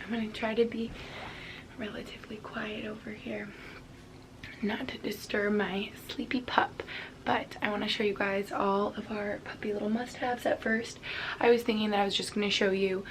I'm gonna try to be relatively quiet over here, not to disturb my sleepy pup. But I want to show you guys all of our puppy little must-haves. At first I was thinking that I was just going to show you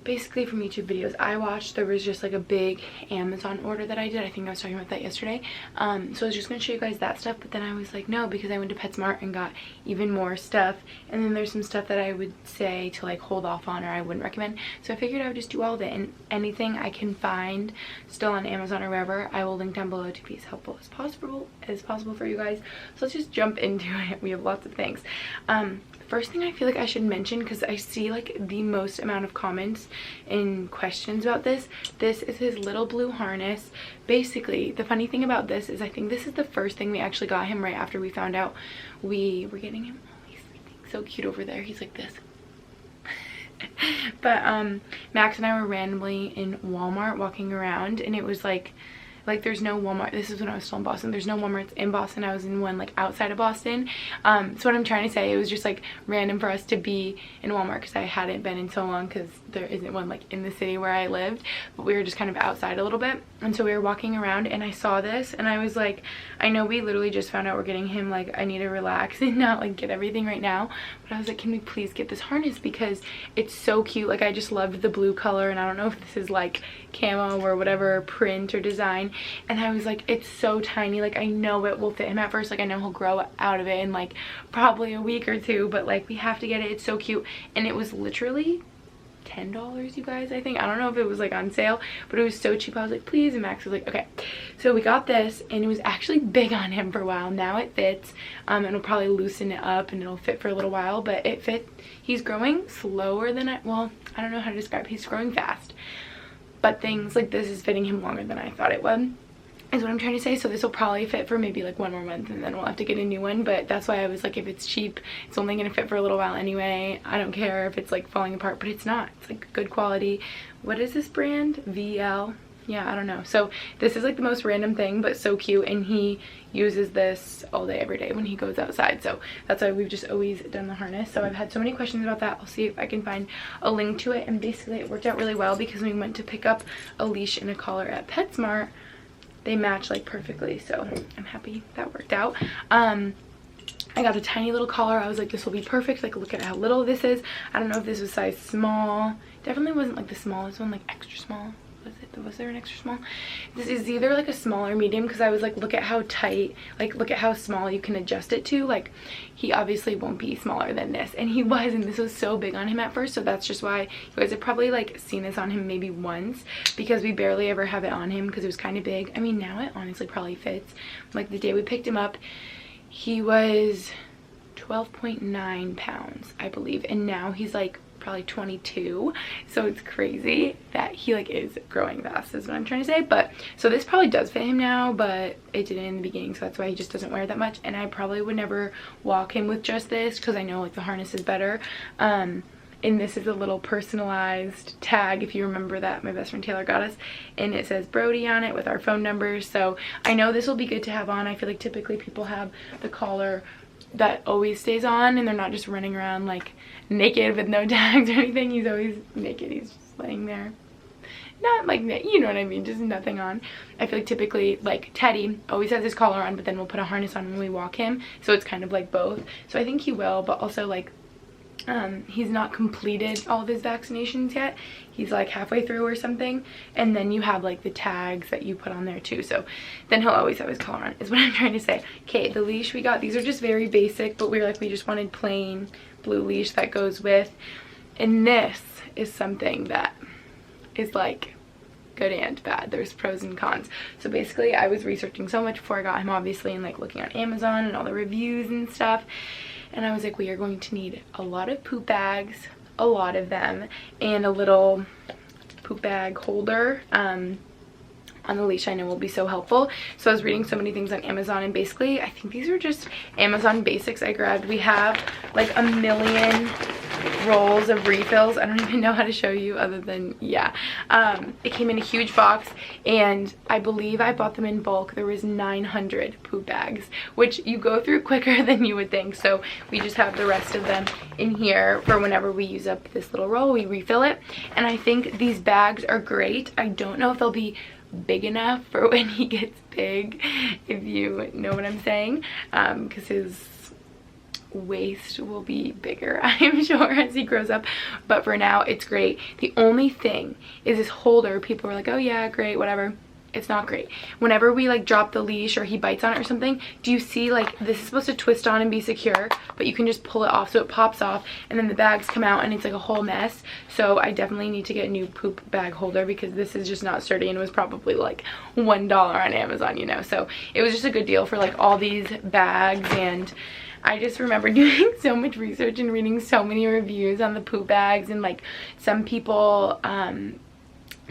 basically from YouTube videos I watched. There was just like a big Amazon order that I did. I think I was talking about that yesterday. So I was just going to show you guys that stuff, but then I was like, no, because I went to PetSmart and got even more stuff, and then there's some stuff that I would say to like hold off on or I wouldn't recommend. So I figured I would just do all of it, and anything I can find still on Amazon or wherever, I will link down below to be as helpful as possible for you guys. So let's just jump into it. We have lots of things. First thing I feel like I should mention, because I see like the most amount of comments and questions about this is his little blue harness. Basically, the funny thing about this is I think this is the first thing we actually got him right after we found out we were getting him. Oh, he's sleeping so cute over there. He's like this. But Max and I were randomly in Walmart walking around, and it was like there's no Walmart. This is when I was still in Boston. There's no Walmarts in Boston. I was in one like outside of Boston. So what I'm trying to say, it was just like random for us to be in Walmart because I hadn't been in so long, because there isn't one like in the city where I lived, but we were just kind of outside a little bit. And so we were walking around and I saw this and I was like, I know we literally just found out we're getting him, like I need to relax and not like get everything right now, but I was like, can we please get this harness because it's so cute. Like I just loved the blue color, and I don't know if this is like camo or whatever print or design, and I was like, it's so tiny, like I know it will fit him at first, like I know he'll grow out of it in like probably a week or two, but like we have to get it. It's so cute. And it was literally $10, you guys. I think, I don't know if it was like on sale, but it was so cheap. I was like, please, and Max was like, okay. So we got this, and it was actually big on him for a while. Now it fits, and it'll probably loosen it up and it'll fit for a little while, but it fit. He's growing slower than I don't know how to describe. He's growing fast, but things like this is fitting him longer than I thought it would, is what I'm trying to say. So this will probably fit for maybe like 1 more month, and then we'll have to get a new one. But that's why I was like, if it's cheap, it's only gonna fit for a little while anyway. I don't care if it's like falling apart, but it's not. It's like good quality. What is this brand? VL? Yeah, I don't know. So this is like the most random thing, but so cute, and he uses this all day every day when he goes outside. So that's why we've just always done the harness. So I've had so many questions about that. I'll see if I can find a link to it. And basically it worked out really well, because when we went to pick up a leash and a collar at PetSmart, they match like perfectly. So I'm happy that worked out. I got a tiny little collar. I was like, this will be perfect. Like, look at how little this is. I don't know if this was size small. Definitely wasn't like the smallest one, like extra small. Was there an extra small? This is either like a small or medium, because I was like, look at how tight, like look at how small you can adjust it to. Like he obviously won't be smaller than this, and he was, and this was so big on him at first. So that's just why you guys have probably like seen this on him maybe once, because we barely ever have it on him because it was kind of big. I mean, now it honestly probably fits. Like the day we picked him up, he was 12.9 pounds, I believe, and now he's like probably 22. So it's crazy that he like is growing fast, is what I'm trying to say. But so this probably does fit him now, but it didn't in the beginning, so that's why he just doesn't wear it that much. And I probably would never walk him with just this, because I know like the harness is better. And this is a little personalized tag, if you remember, that my best friend Taylor got us, and it says Brody on it with our phone numbers. So I know this will be good to have on. I feel like typically people have the collar that always stays on, and they're not just running around like naked with no tags or anything. He's always naked. He's just laying there, not like, you know what I mean, just nothing on. I feel like typically like Teddy always has his collar on, but then we'll put a harness on when we walk him, so it's kind of like both. So I think he will, but also like he's not completed all of his vaccinations yet. He's like halfway through or something, and then you have like the tags that you put on there too, so then he'll always have his collar on, is what I'm trying to say. Okay, the leash we got, these are just very basic, but we were like, we just wanted plain blue leash that goes with, and this is something that is like good and bad. There's pros and cons. So basically I was researching so much before I got him, obviously, and like looking on Amazon and all the reviews and stuff, and I was like, we are going to need a lot of poop bags, a lot of them, and a little poop bag holder on the leash. I know will be so helpful. So I was reading so many things on Amazon, and basically I think these are just Amazon basics I grabbed. We have like a million rolls of refills. I don't even know how to show you other than, yeah. It came in a huge box, and I believe I bought them in bulk. There was 900 poop bags, which you go through quicker than you would think. So we just have the rest of them in here for whenever we use up this little roll, we refill it. And I think these bags are great. I don't know if they'll be big enough for when he gets big, if you know what I'm saying, because his waist will be bigger, I'm sure, as he grows up. But for now, it's great. The only thing is this holder. People are like, oh yeah, great, whatever. It's not great. Whenever we like drop the leash or he bites on it or something, do you see like this is supposed to twist on and be secure, but you can just pull it off, so it pops off and then the bags come out and it's like a whole mess. So I definitely need to get a new poop bag holder because this is just not sturdy, and it was probably like $1 on Amazon, you know. So it was just a good deal for like all these bags. And I just remember doing so much research and reading so many reviews on the poop bags, and like some people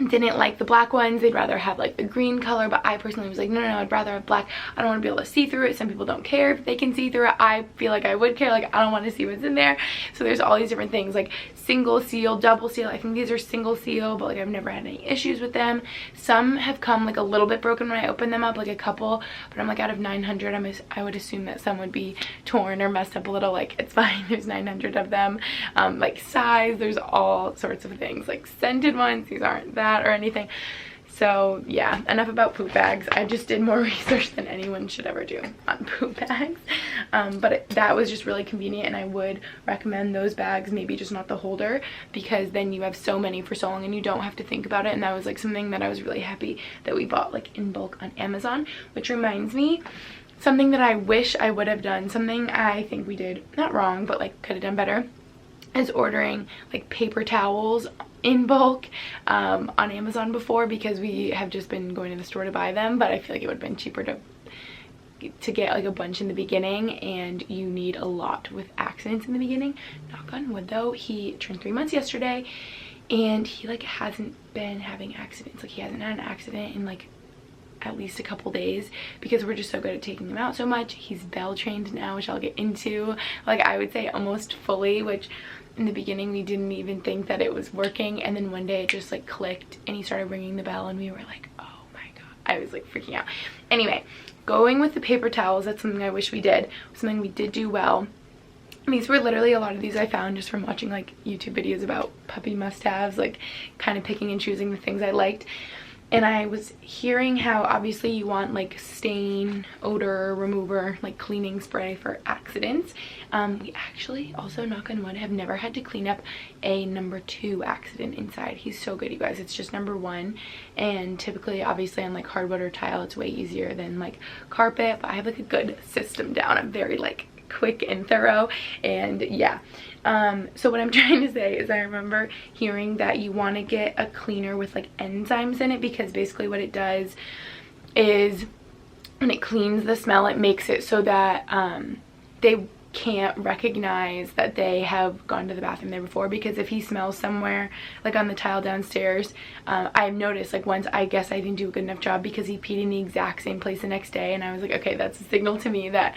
didn't like the black ones. They'd rather have like the green color, but I personally was like, no, I'd rather have black. I don't want to be able to see through it. Some people don't care if they can see through it. I feel like I would care. Like, I don't want to see what's in there. So there's all these different things, like single seal, double seal. I think these are single seal, but like I've never had any issues with them. Some have come like a little bit broken when I open them up, like a couple, but I'm like, out of 900, I would assume that some would be torn or messed up a little. Like, it's fine. There's 900 of them. Like size, there's all sorts of things, like scented ones. These aren't that or anything. So yeah, enough about poop bags. I just did more research than anyone should ever do on poop bags. But that was just really convenient, and I would recommend those bags, maybe just not the holder, because then you have so many for so long and you don't have to think about it. And that was like something that I was really happy that we bought like in bulk on Amazon. Which reminds me, something that I wish I would have done, something I think we did not wrong, but like could have done better, is ordering like paper towels in bulk on Amazon before, because we have just been going to the store to buy them. But I feel like it would have been cheaper to get like a bunch in the beginning, and you need a lot with accidents in the beginning. Knock on wood though, he turned 3 months yesterday, and he like hasn't been having accidents. Like, he hasn't had an accident in like at least a couple days, because we're just so good at taking him out so much. He's bell trained now, which I'll get into, like I would say almost fully, which in the beginning we didn't even think that it was working. And then one day it just like clicked and he started ringing the bell and we were like, oh my god. I was like freaking out. Anyway, going with the paper towels, that's something I wish we did. Something we did do well. These were literally, a lot of these I found just from watching like YouTube videos about puppy must-haves, like kind of picking and choosing the things I liked. And I was hearing how obviously you want like stain odor remover, like cleaning spray for accidents. We actually also, knock on wood, have never had to clean up a number 2 accident inside. He's so good, you guys. It's just number 1. And typically, obviously on like hardwood or tile, it's way easier than like carpet. But I have like a good system down. I'm very like quick and thorough, and yeah. So what I'm trying to say is, I remember hearing that you want to get a cleaner with like enzymes in it, because basically what it does is when it cleans the smell, it makes it so that they can't recognize that they have gone to the bathroom there before. Because if he smells somewhere like on the tile downstairs, I've noticed like once, I guess I didn't do a good enough job, because he peed in the exact same place the next day, and I was like, okay, that's a signal to me that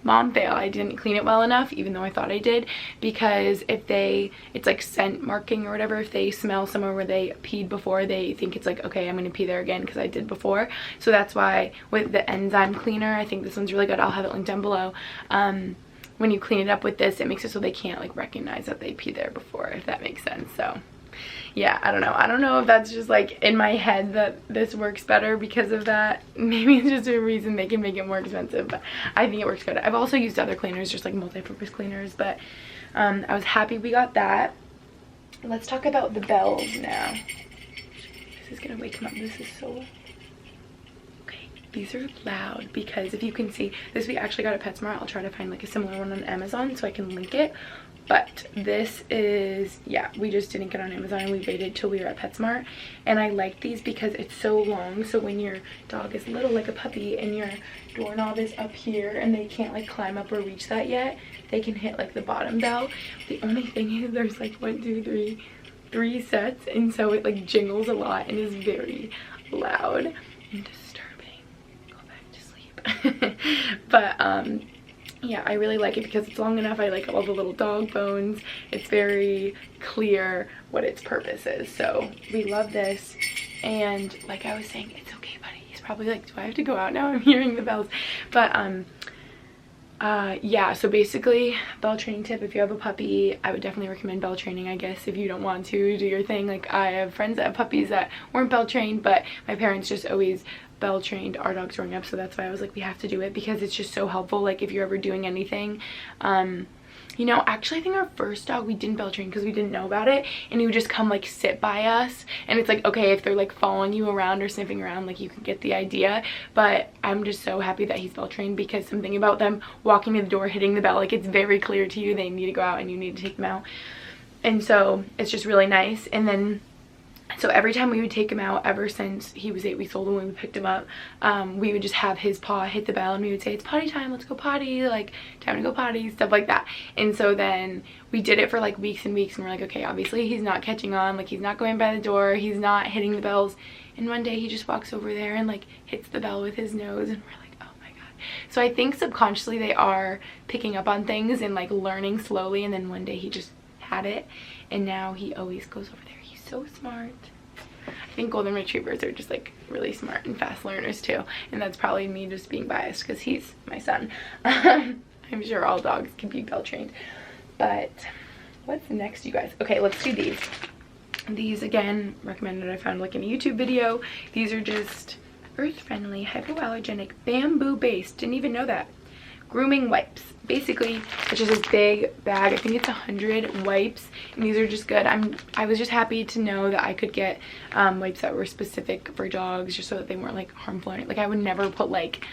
mom fail, I didn't clean it well enough, even though I thought I did. Because if it's like scent marking or whatever, if they smell somewhere where they peed before, they think it's like, okay, I'm gonna pee there again because I did before. So that's why with the Enzyme Cleaner, I think this one's really good. I'll have it linked down below. When you clean it up with this, it makes it so they can't like recognize that they peed there before, if that makes sense. So yeah, I don't know if that's just like in my head that this works better because of that. Maybe it's just a reason they can make it more expensive, but I think it works good. I've also used other cleaners, just like multi-purpose cleaners, but I was happy we got that. Let's talk about the bells now. This is gonna wake him up. This is so... Okay, these are loud because if you can see, this we actually got at PetSmart. I'll try to find like a similar one on Amazon so I can link it. But this is, yeah, we just didn't get on Amazon, and we waited till we were at PetSmart. And I like these because it's so long, so when your dog is little like a puppy and your doorknob is up here and they can't like climb up or reach that yet, they can hit like the bottom bell. The only thing is there's like 1, 2, 3 sets, and so it like jingles a lot and is very loud and disturbing. Go back to sleep. But yeah, I really like it because it's long enough. I like all the little dog bones. It's very clear what its purpose is. So we love this. And like I was saying, it's okay, buddy. He's probably like, do I have to go out now? I'm hearing the bells. But yeah, so basically, bell training tip: if you have a puppy, I would definitely recommend bell training, I guess, if you don't want to do your thing. Like, I have friends that have puppies that weren't bell trained, but my parents just always bell trained our dogs growing up, so that's why I was like, we have to do it, because it's just so helpful. Like, if you're ever doing anything, you know, actually I think our first dog we didn't bell train because we didn't know about it, and he would just come like sit by us, and it's like, okay, if they're like following you around or sniffing around, like, you can get the idea. But I'm just so happy that he's bell trained, because something about them walking to the door, hitting the bell, like, it's very clear to you they need to go out and you need to take them out. And so it's just really nice. And then so every time we would take him out, ever since he was 8 weeks old when we picked him up, we would just have his paw hit the bell, and we would say, it's potty time, let's go potty, like, time to go potty, stuff like that. And so then we did it for like weeks and weeks, and we're like, okay, obviously he's not catching on, like, he's not going by the door, he's not hitting the bells. And one day he just walks over there and like hits the bell with his nose, and we're like, oh my god. So I think subconsciously they are picking up on things and like learning slowly, and then one day he just had it, and now he always goes over there. So smart. I think golden retrievers are just like really smart and fast learners too, and that's probably me just being biased because he's my son. I'm sure all dogs can be bell trained. But what's next, you guys? Okay, let's do these. These, again, recommended. I found like in a YouTube video. These are just earth-friendly, hypoallergenic, bamboo-based, didn't even know that, grooming wipes. Basically, it's just this big bag. I think it's 100 wipes, and these are just good. I was just happy to know that I could get wipes that were specific for dogs, just so that they weren't like harmful. Like, I would never put like,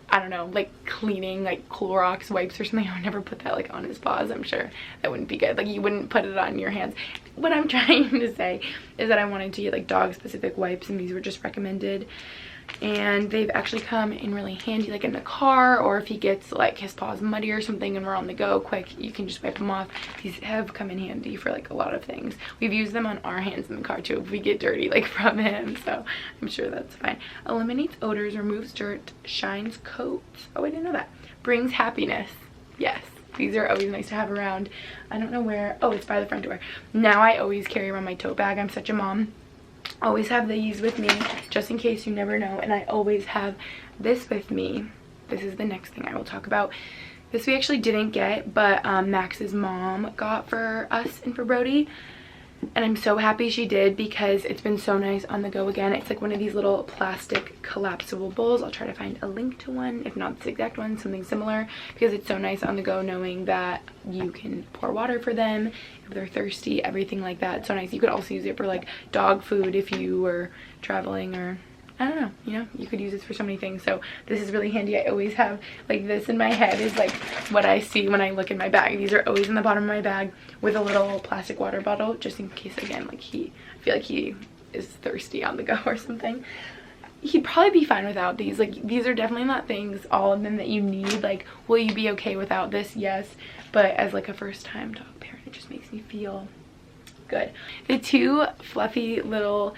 I don't know, like cleaning, like Clorox wipes or something. I would never put that like on his paws. I'm sure that wouldn't be good. Like, you wouldn't put it on your hands. What I'm trying to say is that I wanted to get like dog specific wipes, and these were just recommended. And they've actually come in really handy, like in the car, or if he gets like his paws muddy or something and we're on the go quick, you can just wipe them off. These have come in handy for like a lot of things. We've used them on our hands in the car too if we get dirty like from him, so I'm sure that's fine. Eliminates odors, removes dirt, shines coats. Oh, I didn't know that. Brings happiness. Yes, these are always nice to have around. I don't know where. Oh, it's by the front door. Now I always carry around my tote bag. I'm such a mom. Always have these with me just in case, you never know. And I always have this with me. This is the next thing I will talk about. This we actually didn't get, but Max's mom got for us and for Brody, and I'm so happy she did, because it's been so nice on the go again. It's like one of these little plastic collapsible bowls. I'll try to find a link to one, if not this exact one, something similar, because it's so nice on the go knowing that you can pour water for them if they're thirsty, everything like that. It's so nice. You could also use it for like dog food if you were traveling, or I don't know, you know, you could use this for so many things. So this is really handy. I always have like this in my head, is like what I see when I look in my bag. These are always in the bottom of my bag with a little plastic water bottle, just in case, again, like I feel like he is thirsty on the go or something. He'd probably be fine without these. Like, these are definitely not things, all of them, that you need. Like, will you be okay without this? Yes. But as like a first time dog parent, it just makes me feel good. The two fluffy little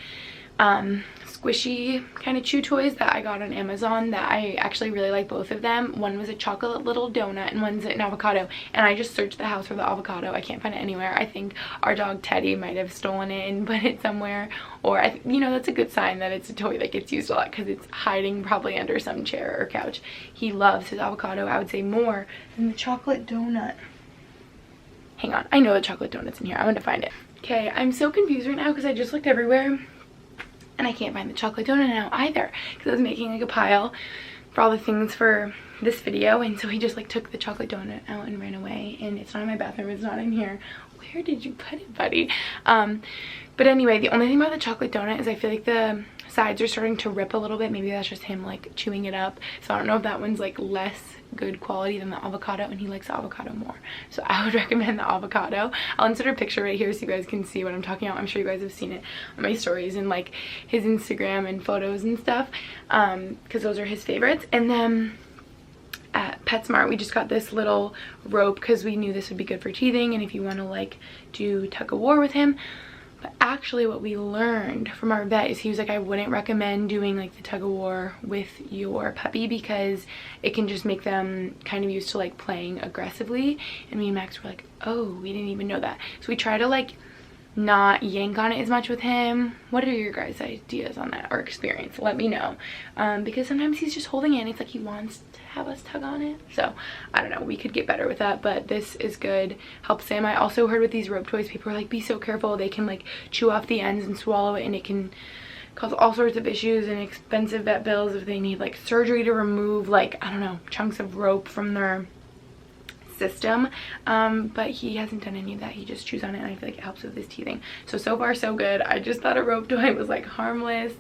squishy kind of chew toys that I got on Amazon, that I actually really like both of them. One was a chocolate little donut and one's an avocado, and I just searched the house for the avocado. I can't find it anywhere. I think our dog Teddy might have stolen it and put it somewhere, or you know, that's a good sign that it's a toy that gets used a lot, because it's hiding probably under some chair or couch. He loves his avocado, I would say, more than the chocolate donut. Hang on, I know the chocolate donut's in here. I'm gonna find it. Okay, I'm so confused right now because I just looked everywhere and I can't find the chocolate donut now either, because I was making like a pile for all the things for this video, and so he just like took the chocolate donut out and ran away, and it's not in my bathroom, it's not in here. Where did you put it, buddy? But anyway, the only thing about the chocolate donut is I feel like the sides are starting to rip a little bit. Maybe that's just him like chewing it up, so I don't know if that one's like less good quality than the avocado, and he likes the avocado more, so I would recommend the avocado. I'll insert a picture right here so you guys can see what I'm talking about. I'm sure you guys have seen it on my stories and like his Instagram and photos and stuff, because those are his favorites. And then at PetSmart we just got this little rope because we knew this would be good for teething, and if you want to like do tug of war with him. But actually what we learned from our vet is he was like, I wouldn't recommend doing like the tug of war with your puppy because it can just make them kind of used to like playing aggressively. And me and Max were like, oh, we didn't even know that. So we try to like not yank on it as much with him. What are your guys' ideas on that or experience? Let me know, because sometimes he's just holding it and it's like he wants to have us tug on it. So I don't know, we could get better with that, but this is good, helps him. I also heard with these rope toys, people are like, be so careful, they can like chew off the ends and swallow it, and it can cause all sorts of issues and expensive vet bills if they need like surgery to remove like, I don't know, chunks of rope from their system. But he hasn't done any of that. He just chews on it, and I feel like it helps with his teething. So far so good. I just thought a rope toy was like harmless.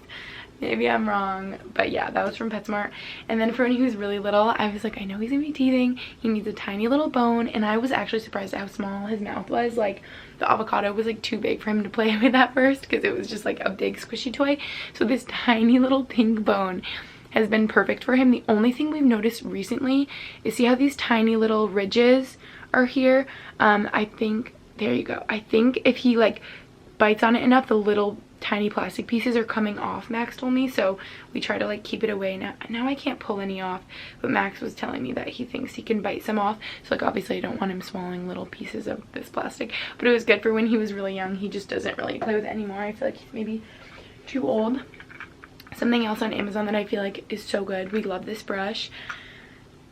Maybe I'm wrong, but yeah, that was from PetSmart. And then for when he was really little, I was like, I know he's gonna be teething, he needs a tiny little bone. And I was actually surprised at how small his mouth was. Like the avocado was like too big for him to play with at first because it was just like a big squishy toy. So this tiny little pink bone has been perfect for him. The only thing we've noticed recently is, see how these tiny little ridges are here? I think, there you go. I think if he like bites on it enough, the little tiny plastic pieces are coming off, Max told me. So we try to like keep it away. Now I can't pull any off, but Max was telling me that he thinks he can bite some off. So like obviously I don't want him swallowing little pieces of this plastic, but it was good for when he was really young. He just doesn't really play with it anymore. I feel like he's maybe too old. Something else on Amazon that I feel like is so good, we love this brush.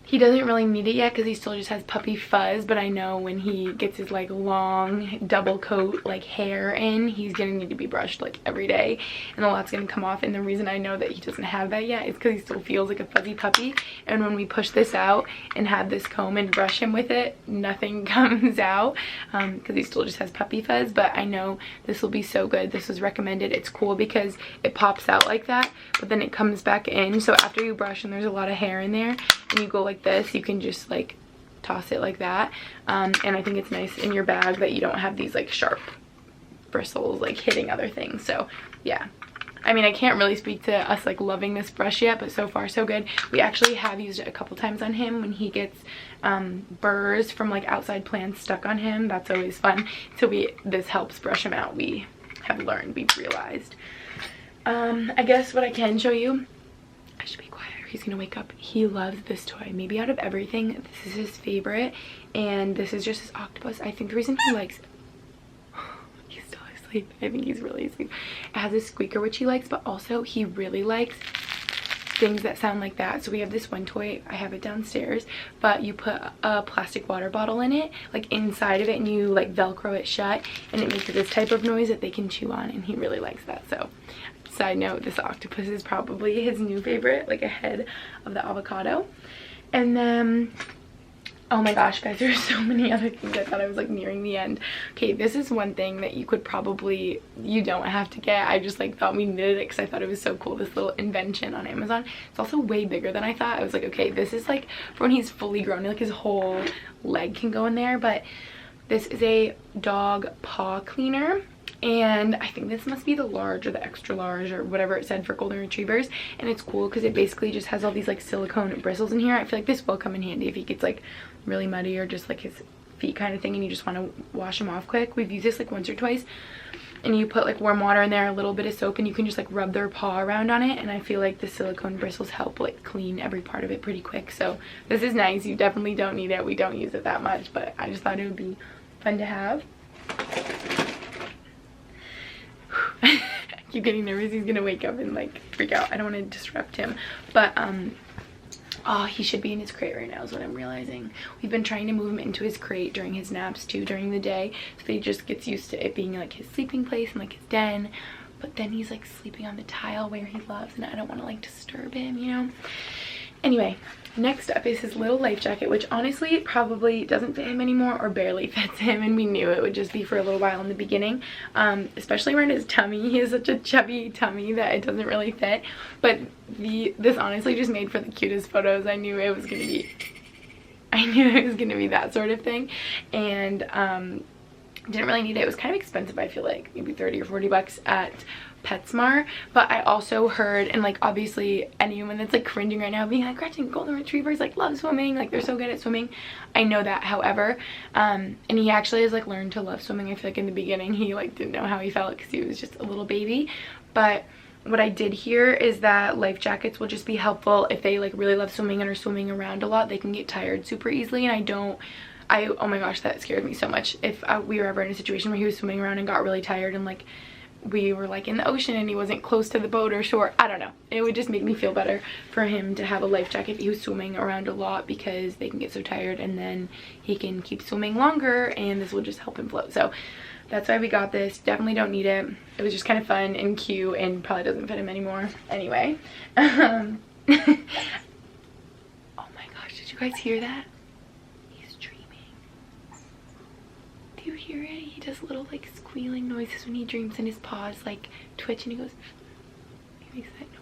He doesn't really need it yet because he still just has puppy fuzz, but I know when he gets his like long double coat like hair in, he's gonna need to be brushed like every day, and a lot's gonna come off. And the reason I know that he doesn't have that yet is because he still feels like a fuzzy puppy, and when we push this out and have this comb and brush him with it, nothing comes out because he still just has puppy fuzz. But I know this will be so good. This was recommended. It's cool because it pops out like that, but then it comes back in. So after you brush and there's a lot of hair in there and you go like this, you can just like toss it like that. And I think it's nice in your bag that you don't have these like sharp bristles like hitting other things. So yeah, I mean, I can't really speak to us like loving this brush yet, but so far so good. We actually have used it a couple times on him when he gets burrs from like outside plants stuck on him. That's always fun. So this helps brush him out. We have learned, we've realized. I guess what I can show you, I should be quiet, he's gonna wake up. He loves this toy. Maybe out of everything, this is his favorite, and this is just his octopus. I think the reason he likes he's still asleep. I think he's really asleep. It has a squeaker which he likes, but also he really likes things that sound like that. So we have this one toy, I have it downstairs, but you put a plastic water bottle in it, like inside of it, and you like velcro it shut, and it makes this type of noise that they can chew on, and he really likes that. So side note, this octopus is probably his new favorite, like ahead of the avocado. And then, oh my gosh guys, there's so many other things. I thought I was like nearing the end. Okay, this is one thing that you could probably, you don't have to get. I just like thought we needed it because I thought it was so cool, this little invention on Amazon. It's also way bigger than I thought. I was like, okay, this is like for when he's fully grown, like his whole leg can go in there. But this is a dog paw cleaner, and I think this must be the large or the extra large or whatever it said for golden retrievers. And it's cool because it basically just has all these like silicone bristles in here. I feel like this will come in handy if he gets like really muddy or just like his feet kind of thing and you just want to wash him off quick. We've used this like once or twice, and you put like warm water in there, a little bit of soap, and you can just like rub their paw around on it, and I feel like the silicone bristles help like clean every part of it pretty quick. So this is nice. You definitely don't need it. We don't use it that much, but I just thought it would be fun to have. I keep getting nervous he's gonna wake up and like freak out. I don't want to disrupt him, but oh, he should be in his crate right now is what I'm realizing. We've been trying to move him into his crate during his naps too, during the day, so that he just gets used to it being like his sleeping place and like his den. But then he's like sleeping on the tile where he loves, and I don't want to like disturb him, you know. Anyway, next up is his little life jacket, which honestly probably doesn't fit him anymore or barely fits him, and we knew it would just be for a little while in the beginning, especially around his tummy. He has such a chubby tummy that it doesn't really fit. But this honestly just made for the cutest photos. I knew it was gonna be that sort of thing, and didn't really need it. It was kind of expensive, I feel like maybe 30 or 40 bucks at PetSmart, but I also heard, and like obviously anyone that's like cringing right now being like, Gretchen, golden retrievers like love swimming, like they're so good at swimming. I know that, however, and he actually has like learned to love swimming. I feel like in the beginning he like didn't know how he felt because he was just a little baby, but what I did hear is that life jackets will just be helpful if they like really love swimming and are swimming around a lot. They can get tired super easily, and oh my gosh, that scared me so much. If we were ever in a situation where he was swimming around and got really tired, and like we were like in the ocean and he wasn't close to the boat or shore, I don't know, it would just make me feel better for him to have a life jacket if he was swimming around a lot, because they can get so tired and then he can keep swimming longer, and this will just help him float. So that's why we got this. Definitely don't need it. It was just kind of fun and cute, and probably doesn't fit him anymore anyway. Oh my gosh, did you guys hear that? He's dreaming. Do you hear it? He does little like squealing noises when he dreams, and his paws like twitch and he goes, he makes that noise.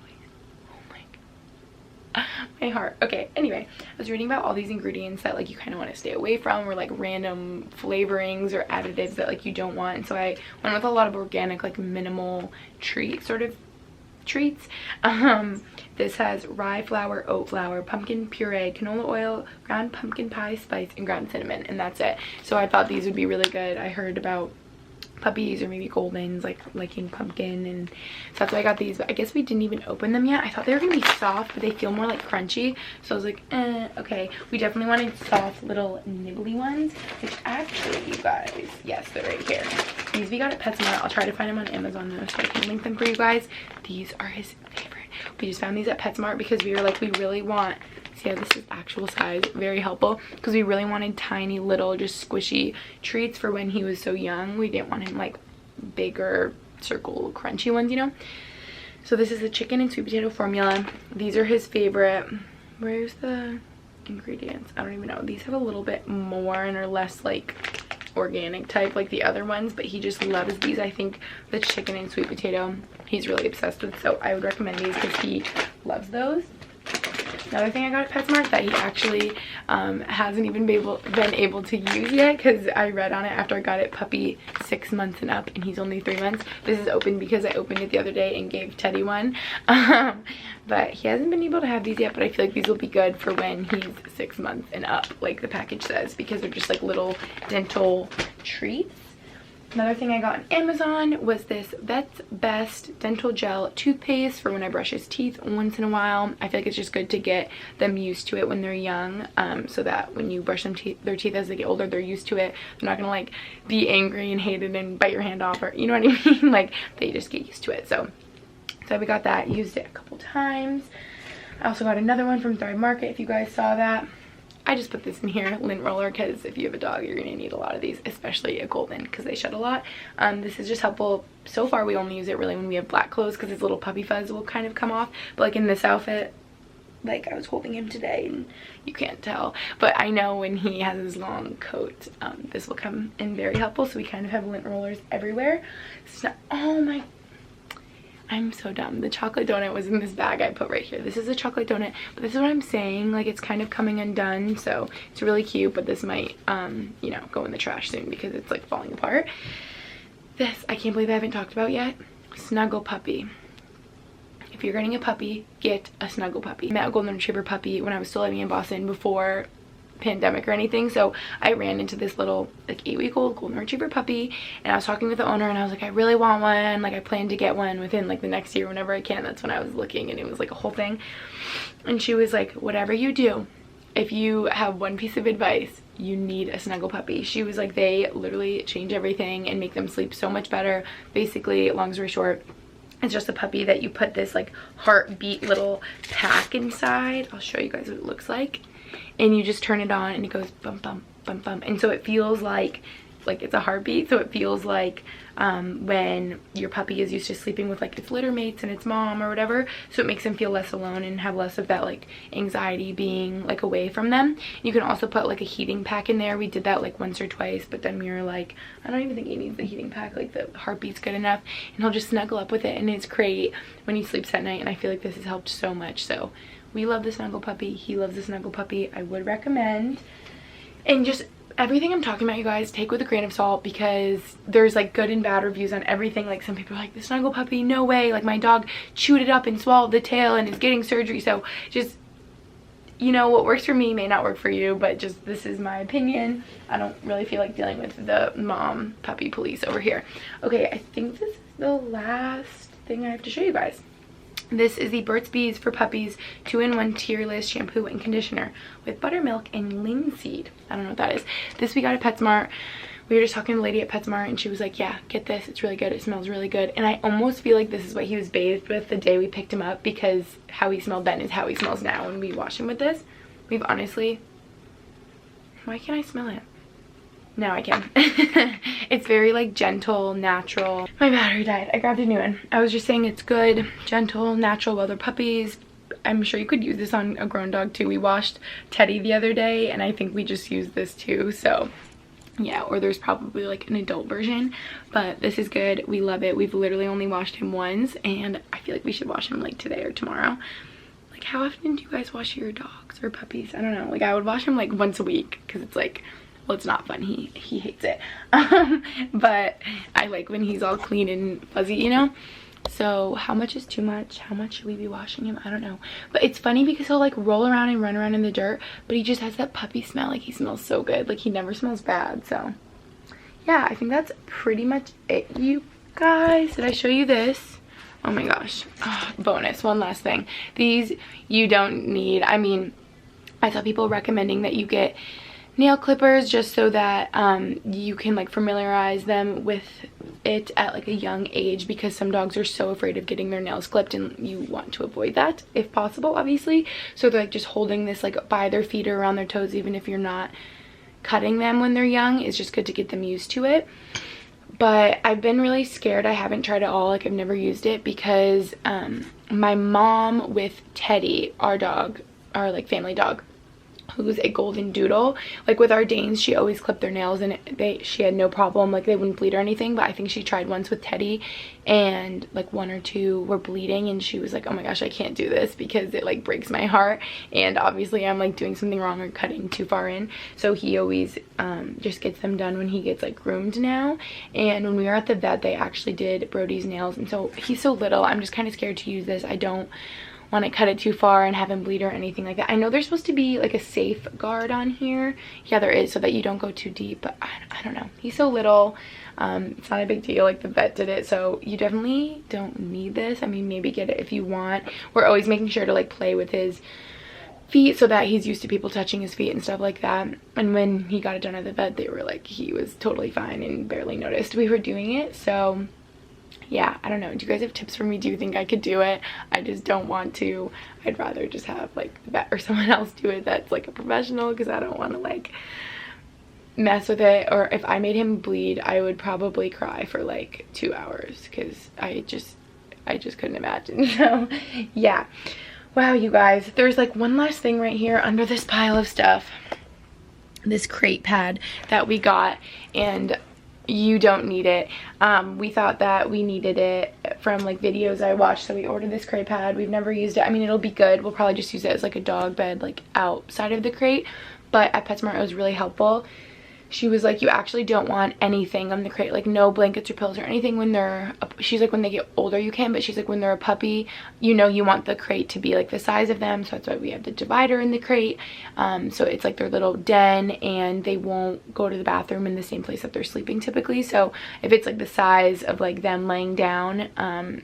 My heart. Okay, anyway, I was reading about all these ingredients that like you kind of want to stay away from, or like random flavorings or additives that like you don't want, and so I went with a lot of organic, like minimal treats. This has rye flour, oat flour, pumpkin puree, canola oil, ground pumpkin pie spice, and ground cinnamon, and that's it. So I thought these would be really good. I heard about puppies or maybe Goldens like liking pumpkin, and so that's why I got these, but I guess we didn't even open them yet. I thought they were gonna be soft, but they feel more like crunchy, so I was like, okay. We definitely wanted soft little nibbly ones, which actually, you guys, yes, they're right here. These we got at PetSmart. I'll try to find them on Amazon though, so I can link them for you guys. These are his favorite. We just found these at PetSmart because we were like, we really want, see how this is actual size, very helpful, because we really wanted tiny little just squishy treats for when he was so young. We didn't want him like bigger circle crunchy ones, you know. So this is the chicken and sweet potato formula. These are his favorite. Where's the ingredients? I don't even know. These have a little bit more and are less like organic type like the other ones, but he just loves these. I think the chicken and sweet potato he's really obsessed with, so I would recommend these because he loves those. Another thing I got at PetSmart that he actually hasn't even been able to use yet, because I read on it after I got it, puppy 6 months and up, and he's only 3 months. This is open because I opened it the other day and gave Teddy one, but he hasn't been able to have these yet, but I feel like these will be good for when he's 6 months and up, like the package says, because they're just like little dental treats. Another thing I got on Amazon was this Vet's Best Dental Gel Toothpaste for when I brush his teeth once in a while. I feel like it's just good to get them used to it when they're young, so that when you brush their teeth as they get older, they're used to it. They're not gonna like be angry and hate it and bite your hand off, or you know what I mean? Like they just get used to it. So we got that, used it a couple times. I also got another one from Thrive Market, if you guys saw that. I just put this in here, lint roller, because if you have a dog, you're gonna need a lot of these, especially a Golden, because they shed a lot. This is just helpful. So far, we only use it really when we have black clothes, because his little puppy fuzz will kind of come off. But like in this outfit, like I was holding him today, and you can't tell, but I know when he has his long coat, this will come in very helpful. So we kind of have lint rollers everywhere. So, oh my, I'm so dumb. The chocolate donut was in this bag I put right here. This is a chocolate donut, but this is what I'm saying, like it's kind of coming undone, so it's really cute, but this might you know, go in the trash soon because it's like falling apart. This, I can't believe I haven't talked about yet. Snuggle Puppy. If you're getting a puppy, get a Snuggle Puppy. I met a golden retriever puppy when I was still living in Boston before pandemic or anything, so I ran into this little like 8-week-old golden retriever puppy, and I was talking with the owner, and I was like, I really want one, like I plan to get one within like the next year whenever I can. That's when I was looking, and it was like a whole thing. And she was like, whatever you do, if you have one piece of advice, you need a Snuggle Puppy. She was like, they literally change everything and make them sleep so much better. Basically, long story short, it's just a puppy that you put this like heartbeat little pack inside. I'll show you guys what it looks like. And you just turn it on and it goes bum bum bum bum, and so it feels like it's a heartbeat. So it feels like when your puppy is used to sleeping with like its litter mates and its mom or whatever, so it makes them feel less alone and have less of that like anxiety being like away from them. You can also put like a heating pack in there. We did that like once or twice, but then we were like, I don't even think he needs the heating pack, like the heartbeat's good enough, and he'll just snuggle up with it, and it's great when he sleeps at night. And I feel like this has helped so much. So we love the Snuggle Puppy, he loves the Snuggle Puppy. I would recommend. And just everything I'm talking about, you guys, take with a grain of salt, because there's like good and bad reviews on everything. Like some people are like, the Snuggle Puppy, no way, like my dog chewed it up and swallowed the tail and is getting surgery. So just, you know, what works for me may not work for you, but just this is my opinion. I don't really feel like dealing with the mom puppy police over here. Okay, I think this is the last thing I have to show you guys. This is the Burt's Bees for Puppies 2-in-1 Tearless shampoo and conditioner with buttermilk and linseed. I don't know what that is. This we got at PetSmart. We were just talking to the lady at PetSmart and she was like, yeah, get this, it's really good, it smells really good. And I almost feel like this is what he was bathed with the day we picked him up, because how he smelled then is how he smells now when we wash him with this. We've honestly, why can't I smell it? Now I can. It's very like gentle, natural. My battery died. I grabbed a new one. I was just saying it's good, gentle, natural, well, they're puppies. I'm sure you could use this on a grown dog too. We washed Teddy the other day and I think we just used this too. So yeah, or there's probably like an adult version, but this is good. We love it. We've literally only washed him once and I feel like we should wash him like today or tomorrow. Like how often do you guys wash your dogs or puppies? I don't know. Like I would wash him like once a week because it's like, well, it's not fun. He hates it. But I like when he's all clean and fuzzy, you know? So how much is too much? How much should we be washing him? I don't know. But it's funny because he'll like roll around and run around in the dirt, but he just has that puppy smell. Like he smells so good. Like he never smells bad. So yeah, I think that's pretty much it, you guys. Did I show you this? Oh my gosh. Oh, bonus. One last thing. These you don't need. I mean, I saw people recommending that you get nail clippers just so that you can like familiarize them with it at like a young age, because some dogs are so afraid of getting their nails clipped and you want to avoid that if possible, obviously. So they're like just holding this like by their feet or around their toes, even if you're not cutting them when they're young. It's just good to get them used to it. But I've been really scared. I haven't tried it all. Like I've never used it because my mom with Teddy, our dog, our like family dog, who's a golden doodle, like with our Danes, she always clipped their nails and she had no problem, like they wouldn't bleed or anything. But I think she tried once with Teddy and like 1 or 2 were bleeding and she was like, oh my gosh, I can't do this because it like breaks my heart, and obviously I'm like doing something wrong or cutting too far in. So he always just gets them done when he gets like groomed now. And when we were at the vet, they actually did Brody's nails, and so he's so little, I'm just kind of scared to use this. I don't want to cut it too far and have him bleed or anything like that. I know there's supposed to be like a safeguard on here. Yeah, there is, so that you don't go too deep, but I don't know. He's so little. It's not a big deal. Like the vet did it, so you definitely don't need this. I mean, maybe get it if you want. We're always making sure to like play with his feet so that he's used to people touching his feet and stuff like that. And when he got it done at the vet, they were like, he was totally fine and barely noticed we were doing it. So yeah, I don't know. Do you guys have tips for me? Do you think I could do it? I just don't want to. I'd rather just have like the vet or someone else do it that's like a professional, because I don't want to like mess with it. Or if I made him bleed, I would probably cry for like 2 hours because I just couldn't imagine. So yeah. Wow, you guys, there's like one last thing right here under this pile of stuff. This crate pad that we got, and you don't need it. We thought that we needed it from like videos I watched, so we ordered this crate pad. We've never used it. I mean, it'll be good. We'll probably just use it as like a dog bed like outside of the crate, but at PetSmart it was really helpful. She was like, you actually don't want anything on the crate, like no blankets or pillows or anything when they're, she's like, when they get older you can, but she's like, when they're a puppy, you know, you want the crate to be like the size of them. So that's why we have the divider in the crate. So it's like their little den, and they won't go to the bathroom in the same place that they're sleeping typically. So if it's like the size of like them laying down,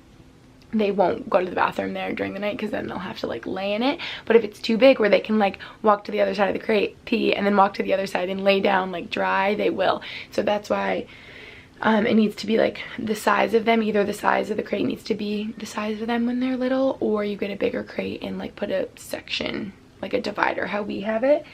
they won't go to the bathroom there during the night, because then they'll have to like lay in it. But if it's too big where they can like walk to the other side of the crate, pee, and then walk to the other side and lay down like dry, they will. So that's why it needs to be like the size of them. Either the size of the crate needs to be the size of them when they're little, or you get a bigger crate and like put a section, like a divider, how we have it,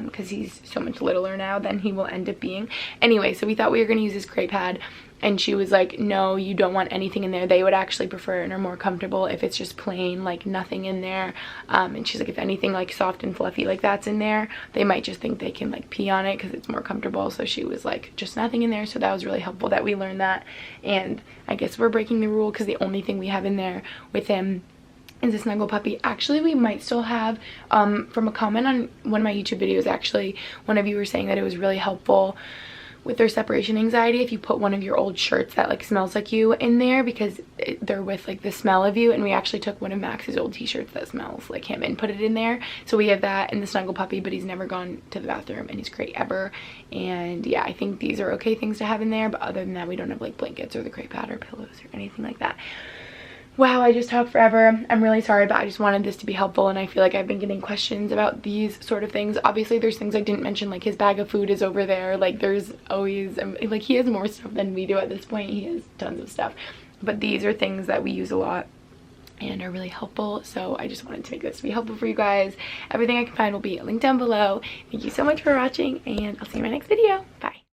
because he's so much littler now than he will end up being. Anyway, so we thought we were going to use this crate pad, and she was like, no, you don't want anything in there. They would actually prefer and are more comfortable if it's just plain, like nothing in there. And she's like, if anything like soft and fluffy like that's in there, they might just think they can like pee on it because it's more comfortable. So she was like, just nothing in there. So that was really helpful that we learned that. And I guess we're breaking the rule, because the only thing we have in there with him is a Snuggle Puppy. Actually, we might still have, from a comment on one of my YouTube videos, actually, one of you were saying that it was really helpful with their separation anxiety if you put one of your old shirts that like smells like you in there, because they're with like the smell of you. And we actually took one of Max's old t-shirts that smells like him and put it in there. So we have that in the Snuggle Puppy, but he's never gone to the bathroom and he's great ever. And yeah, I think these are okay things to have in there, but other than that, we don't have like blankets or the crate pad or pillows or anything like that. Wow, I just talked forever. I'm really sorry, but I just wanted this to be helpful, and I feel like I've been getting questions about these sort of things. Obviously, there's things I didn't mention, like his bag of food is over there. Like there's always, like he has more stuff than we do at this point. He has tons of stuff. But these are things that we use a lot and are really helpful. So I just wanted to make this be helpful for you guys. Everything I can find will be linked down below. Thank you so much for watching, and I'll see you in my next video. Bye.